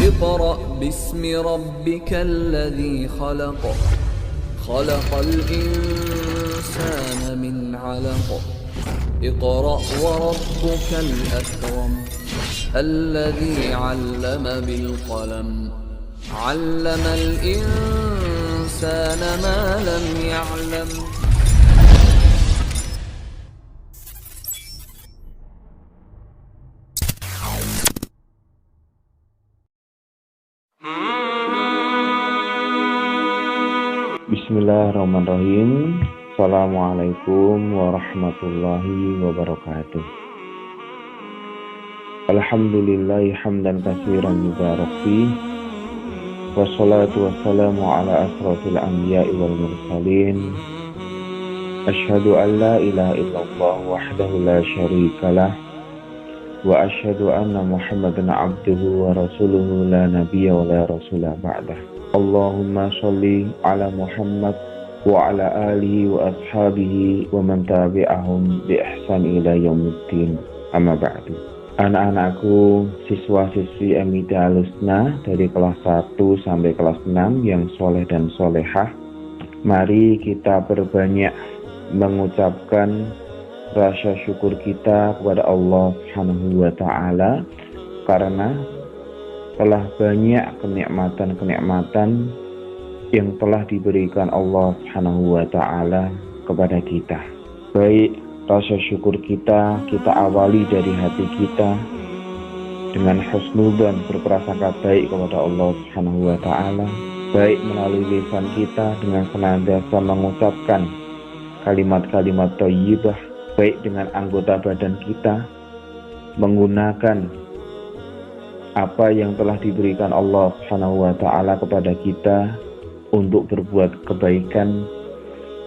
اقرأ باسم ربك الذي خلق خلق الإنسان من علق اقرأ وربك الأكرم الذي علم بالقلم علم الإنسان ما لم يعلم. Bismillahirrahmanirrahim. Assalamualaikum warahmatullahi wabarakatuh. Alhamdulillahi hamdan katsiran mubarak fih. Wassalatu wassalamu ala asrafil anbiya'i wal mursalin. Asyhadu an la ilaha illallah wahdahu la syarikalah wa asyhadu anna Muhammadan abduhu wa rasuluhu la nabiyya wa la rasula ba'dah. Allahumma sholli ala Muhammad wa ala alihi wa ashabihi wa man tabi'ahum bi ihsan ila yaumiddin. Amma ba'du. Anak-anakku, siswa-siswi MIT Al-Husna dari kelas 1 sampai kelas 6 yang soleh dan solehah, mari kita berbanyak mengucapkan rasa syukur kita kepada Allah Subhanahu wa ta'ala karena telah banyak kenikmatan-kenikmatan yang telah diberikan Allah Subhanahu wa ta'ala kepada kita. Baik rasa syukur kita awali dari hati kita dengan husnudzon, berprasangka baik kepada Allah Subhanahu wa ta'ala, baik melalui lisan kita dengan senantiasa mengucapkan kalimat-kalimat thayyibah, baik dengan anggota badan kita menggunakan apa yang telah diberikan Allah Subhanahu wa ta'ala kepada kita untuk berbuat kebaikan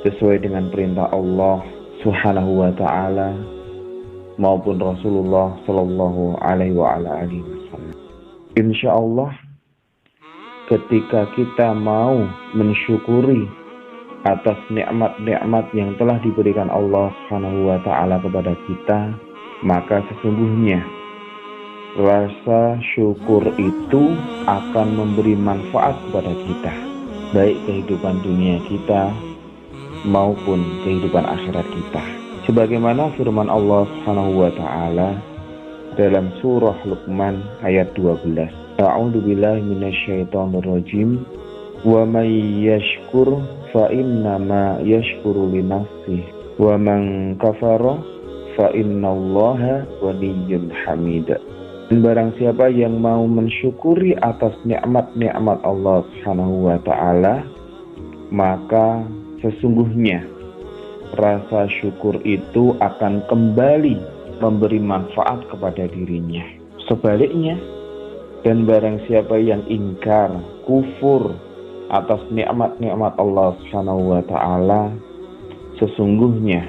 sesuai dengan perintah Allah Subhanahu wa ta'ala maupun Rasulullah sallallahu alaihi wasallam. Insyaallah ketika kita mau mensyukuri atas nikmat-nikmat yang telah diberikan Allah Subhanahu wa ta'ala kepada kita, maka sesungguhnya rasa syukur itu akan memberi manfaat kepada kita, baik kehidupan dunia kita maupun kehidupan akhirat kita. Sebagaimana firman Allah Subhanahu wa ta'ala dalam surah Luqman ayat 12. A'udzu billahi minasyaitonir rajim. Wa may yashkur fa innama yashkuru li nafsihi wa man kafara fa innallaha ghaniyyun hamid. Dan barang siapa yang mau mensyukuri atas nikmat-nikmat Allah Subhanahu wa ta'ala, maka sesungguhnya rasa syukur itu akan kembali memberi manfaat kepada dirinya. Sebaliknya, dan barang siapa yang ingkar, kufur atas nikmat-nikmat Allah Subhanahu wa ta'ala, sesungguhnya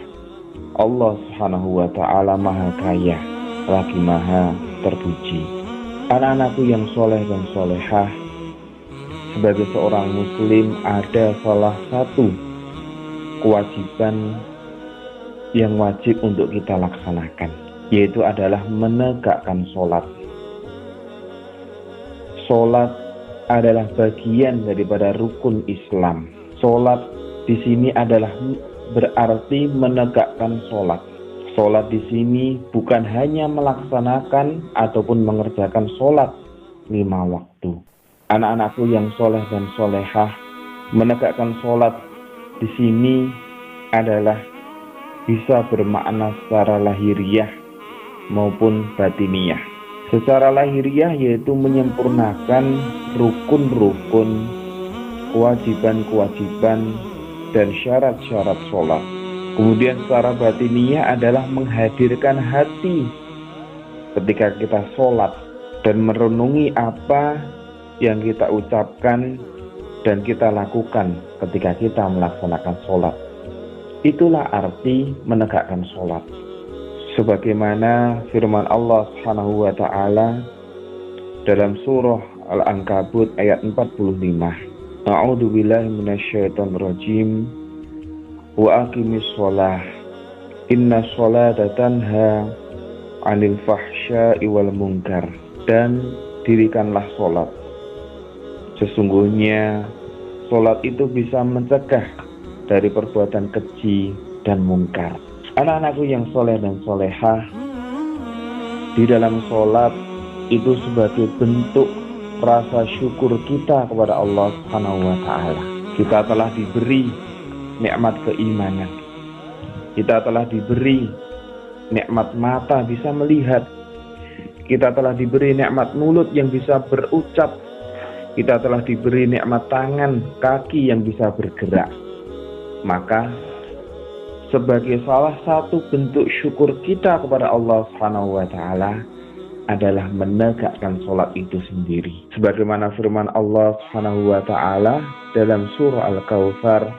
Allah Subhanahu wa ta'ala maha kaya lagi maha terpuji. Anak-anakku yang soleh dan solehah, sebagai seorang muslim ada salah satu kewajiban yang wajib untuk kita laksanakan, yaitu adalah menegakkan sholat. Sholat adalah bagian daripada rukun Islam. Sholat di sini adalah berarti menegakkan sholat. Sholat di sini bukan hanya melaksanakan ataupun mengerjakan sholat 5 waktu. Anak-anakku yang soleh dan solehah, menegakkan sholat di sini adalah bisa bermakna secara lahiriah maupun batiniah. Secara lahiriah yaitu menyempurnakan rukun-rukun, kewajiban-kewajiban, dan syarat-syarat sholat. Kemudian secara batiniah adalah menghadirkan hati ketika kita sholat dan merenungi apa yang kita ucapkan dan kita lakukan ketika kita melaksanakan sholat. Itulah arti menegakkan sholat. Sebagaimana firman Allah Subhanahu wa ta'ala dalam surah Al-Ankabut ayat 45. A'udzu billahi minasyaitonir rajim. Wa aqimis shalah. Inna sholata tanha 'anil fahsya'i wal munkar. Dan dirikanlah sholat. Sesungguhnya sholat itu bisa mencegah dari perbuatan keji dan mungkar. Anak-anakku yang soleh dan solehah, di dalam sholat itu sebagai bentuk rasa syukur kita kepada Allah Subhanahu wa Ta'ala. Kita telah diberi nikmat keimanan, kita telah diberi nikmat mata bisa melihat, kita telah diberi nikmat mulut yang bisa berucap, kita telah diberi nikmat tangan, kaki yang bisa bergerak. Maka sebagai salah satu bentuk syukur kita kepada Allah Subhanahu wa Ta'ala adalah menegakkan sholat itu sendiri. Sebagaimana firman Allah Subhanahu wa Ta'ala dalam surah Al-Kautsar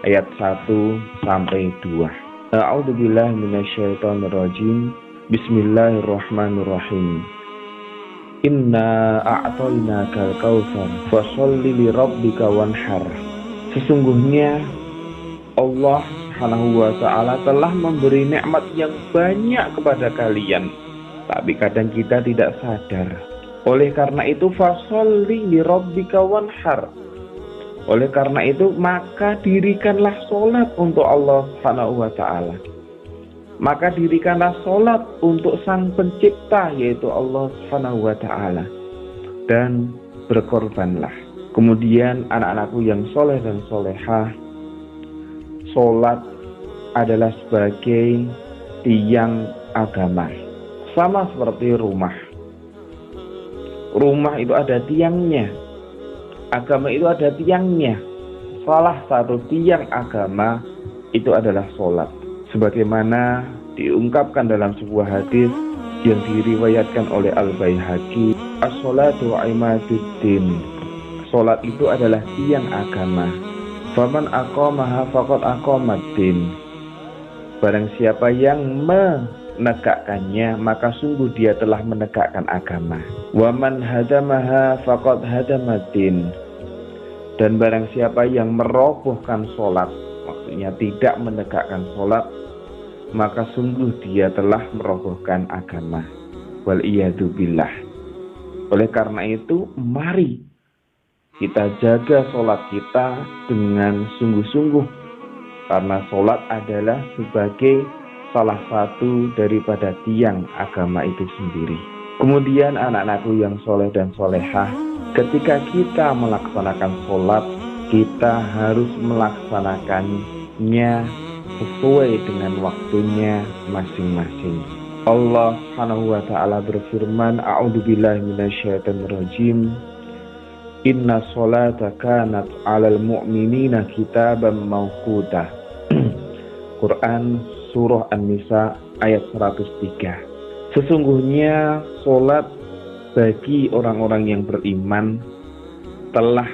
ayat 1 sampai 2. A'udzubillahi minasyaitonirrajim. Bismillahirrahmanirrahim. Inna a'tainakal kautsar fasholli lirabbika wanhar. Sesungguhnya Allah Subhanahu wa Ta'ala telah memberi nikmat yang banyak kepada kalian, tapi kadang kita tidak sadar. Oleh karena itu fasholli lirabbika wanhar. Oleh karena itu maka dirikanlah sholat untuk Allah Subhanahu wa Ta'ala. Maka dirikanlah sholat untuk Sang Pencipta, yaitu Allah Subhanahu wa Ta'ala, dan berkorbanlah. Kemudian anak-anakku yang soleh dan solehah, sholat adalah sebagai tiang agama, sama seperti rumah. Rumah itu ada tiangnya, agama itu ada tiangnya. Salah satu tiang agama itu adalah sholat. Sebagaimana diungkapkan dalam sebuah hadis yang diriwayatkan oleh Al-Baihaqi, as-sholatu imaduddin. Sholat itu adalah tiang agama. Faman aqamaha faqad aqamaddin. Barang siapa yang menegakkannya, maka sungguh dia telah menegakkan agama. Waman hadamaha faqad hadamaddin. Dan barang siapa yang merobohkan sholat, maksudnya tidak menegakkan sholat, maka sungguh dia telah merobohkan agama. Wal-iyadu billah. Oleh karena itu, mari kita jaga sholat kita dengan sungguh-sungguh, karena sholat adalah sebagai salah satu daripada tiang agama itu sendiri. Kemudian anak-anakku yang soleh dan solehah, ketika kita melaksanakan sholat, kita harus melaksanakannya sesuai dengan waktunya masing-masing. Allah Subhanahu wa Ta'ala berfirman, A'udzubillahi minasyaitonirrajim. Inna sholata kanat 'alal mu'minina kitaban mawquta. Quran surah An-Nisa ayat 103. Sesungguhnya sholat bagi orang-orang yang beriman telah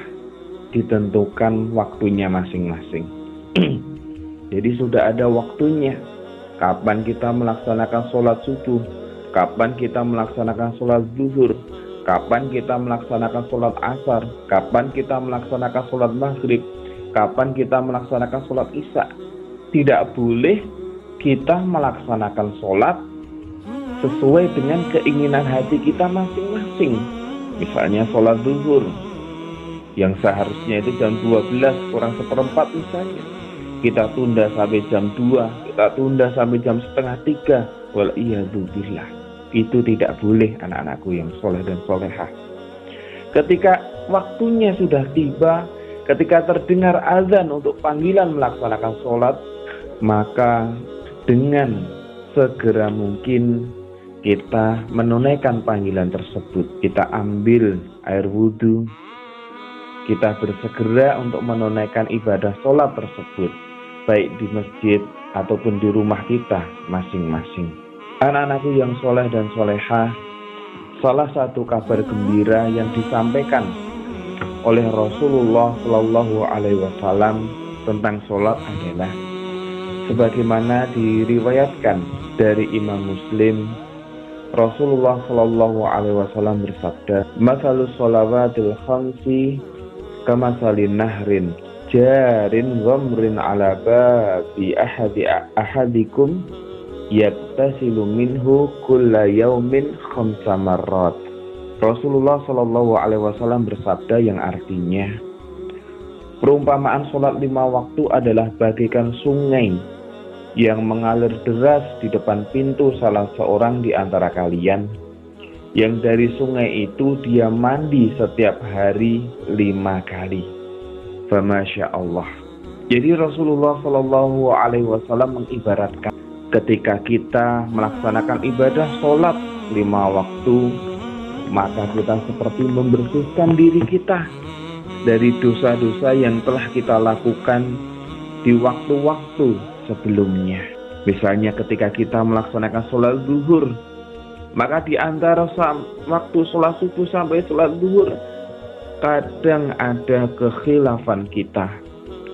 ditentukan waktunya masing-masing. Jadi sudah ada waktunya. Kapan kita melaksanakan sholat subuh, kapan kita melaksanakan sholat zuhur, kapan kita melaksanakan sholat asar, kapan kita melaksanakan sholat maghrib, kapan kita melaksanakan sholat isya. Tidak boleh kita melaksanakan sholat sesuai dengan keinginan hati kita masing-masing. Misalnya sholat zuhur yang seharusnya itu jam 12 kurang seperempat misalnya, kita tunda sampai jam 2, kita tunda sampai jam setengah 3. Wal-iyadzubillah. Itu tidak boleh anak-anakku yang soleh dan solehah. Ketika waktunya sudah tiba, ketika terdengar azan untuk panggilan melaksanakan sholat, maka dengan segera mungkin kita menunaikan panggilan tersebut. Kita ambil air wudhu, kita bersegera untuk menunaikan ibadah sholat tersebut, baik di masjid ataupun di rumah kita masing-masing. Anak-anakku yang soleh dan solehah, salah satu kabar gembira yang disampaikan oleh Rasulullah Shallallahu Alaihi Wasallam tentang sholat adalah sebagaimana diriwayatkan dari Imam Muslim. Rasulullah Shallallahu Alaihi Wasallam bersabda, "Masalus sholawatil khamsi kamasalin nahrin jarin ghamrin ala babi ahadikum yaktasilu minhu kulla yaumin khamsa marrat." Rasulullah Shallallahu Alaihi Wasallam bersabda yang artinya, perumpamaan sholat 5 waktu adalah bagaikan sungai yang mengalir deras di depan pintu salah seorang di antara kalian, yang dari sungai itu dia mandi setiap hari 5 kali. Masya Allah. Jadi Rasulullah Shallallahu Alaihi Wasallam mengibaratkan ketika kita melaksanakan ibadah sholat 5 waktu, maka kita seperti membersihkan diri kita dari dosa-dosa yang telah kita lakukan di waktu-waktu sebelumnya. Misalnya ketika kita melaksanakan sholat zuhur, maka di antara waktu sholat subuh sampai sholat zuhur, kadang ada kekhilafan kita,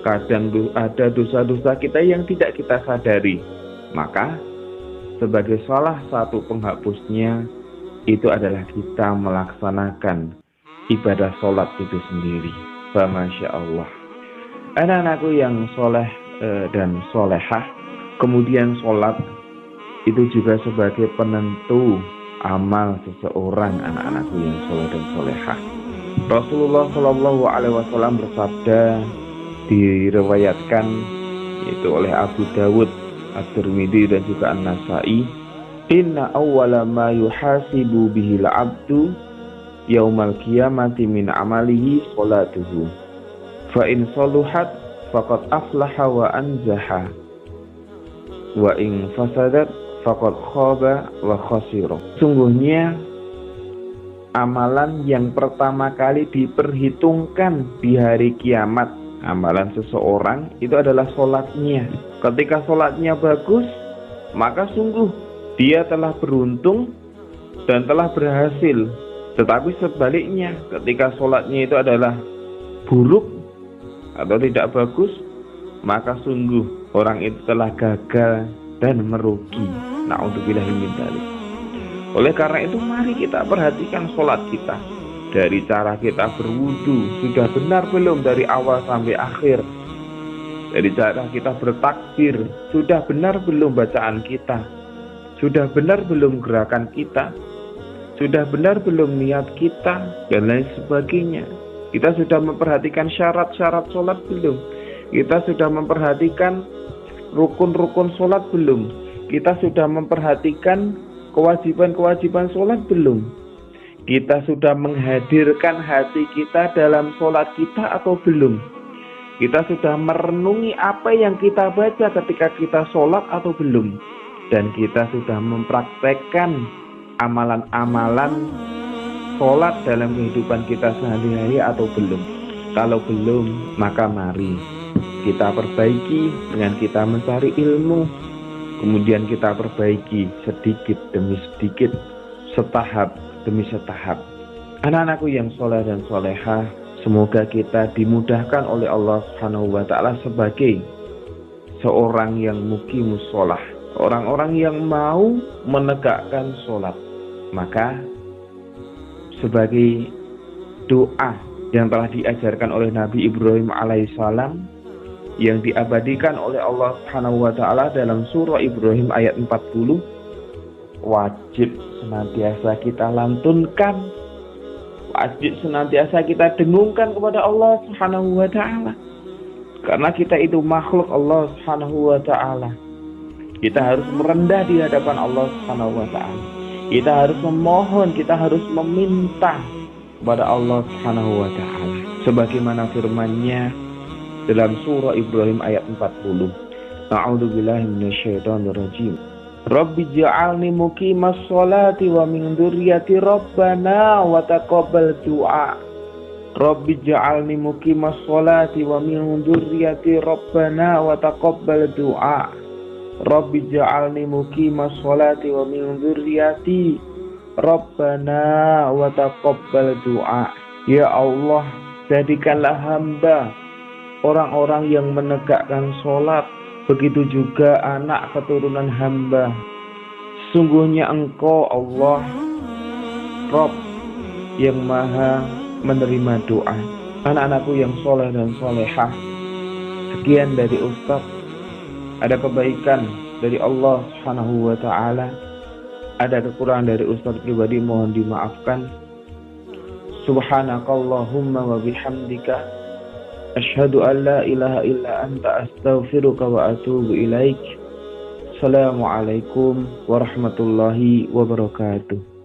kadang ada dosa-dosa kita yang tidak kita sadari. Maka sebagai salah satu penghapusnya itu adalah kita melaksanakan ibadah sholat itu sendiri. Masya Allah. Anak-anakku yang soleh dan solehah, kemudian sholat itu juga sebagai penentu amal seseorang, anak-anakku yang soleh dan solehah. Rasulullah Shallallahu Alaihi Wasallam bersabda, diriwayatkan yaitu oleh Abu Dawud, At-Tirmidzi dan juga An-Nasai, inna awwala ma yuhasibu bihil abdu yaumal qiyamati min amalihi sholatuhu, fa in saluhat faqad aflaha wa anjaha, wa in fasadat faqad khaba wa khasira. Sungguhnya amalan yang pertama kali diperhitungkan di hari kiamat, amalan seseorang itu adalah sholatnya. Ketika sholatnya bagus, maka sungguh dia telah beruntung dan telah berhasil. Tetapi sebaliknya, ketika sholatnya itu adalah buruk atau tidak bagus, maka sungguh orang itu telah gagal dan merugi. Na'udzubillahi min dzalik. Oleh karena itu, mari kita perhatikan sholat kita. Dari cara kita berwudu, sudah benar belum dari awal sampai akhir? Dari cara kita bertakbir, sudah benar belum bacaan kita? Sudah benar belum gerakan kita? Sudah benar belum niat kita? Dan lain sebagainya. Kita sudah memperhatikan syarat-syarat sholat belum? Kita sudah memperhatikan rukun-rukun sholat belum? Kita sudah memperhatikan kewajiban-kewajiban sholat belum? Kita sudah menghadirkan hati kita dalam sholat kita atau belum? Kita sudah merenungi apa yang kita baca ketika kita sholat atau belum? Dan kita sudah mempraktekkan amalan-amalan sholat dalam kehidupan kita sehari-hari atau belum? Kalau belum, maka mari kita perbaiki dengan kita mencari ilmu. Kemudian kita perbaiki sedikit demi sedikit, setahap demi setahap. Anak-anakku yang soleh dan solehah, semoga kita dimudahkan oleh Allah Subhanahu wa Ta'ala sebagai seorang yang muqimus sholah, orang-orang yang mau menegakkan sholat. Maka sebagai doa yang telah diajarkan oleh Nabi Ibrahim alaihissalam, yang diabadikan oleh Allah Subhanahu wa Ta'ala dalam surah Ibrahim ayat 40, wajib senantiasa kita lantunkan, wajib senantiasa kita dengungkan kepada Allah Subhanahu wa Ta'ala. Karena kita itu makhluk Allah Subhanahu wa Ta'ala. Kita harus merendah di hadapan Allah Subhanahu wa Ta'ala. Kita harus memohon, kita harus meminta kepada Allah Subhanahu wa Ta'ala. Sebagaimana firman-Nya dalam surah Ibrahim ayat 40. A'udzubillahi minasyaitonir rajim. Rabbi ja'alni muqimas sholati wa min dzurriyyati rabbana wa taqabbal du'a. Rabbi ja'alni muqimas sholati wa min dzurriyyati rabbana wa taqabbal du'a. Rabbi ja'alni muqimas sholati wa min dzurriyyati rabbana wa taqabbal du'a. Ya Allah, jadikanlah hamba orang-orang yang menegakkan sholat, begitu juga anak keturunan hamba. Sungguhnya Engkau Allah Rabb yang maha menerima doa. Anak-anakku yang soleh dan solehah, sekian dari Ustaz. Ada kebaikan dari Allah Subhanahu wa Ta'ala, ada kekurangan dari Ustaz pribadi, mohon dimaafkan. Subhanakallahumma wa bihamdika asyhadu an la ilaha illa anta astaghfiruka wa atubu ilaik. Assalamualaikum warahmatullahi wabarakatuh.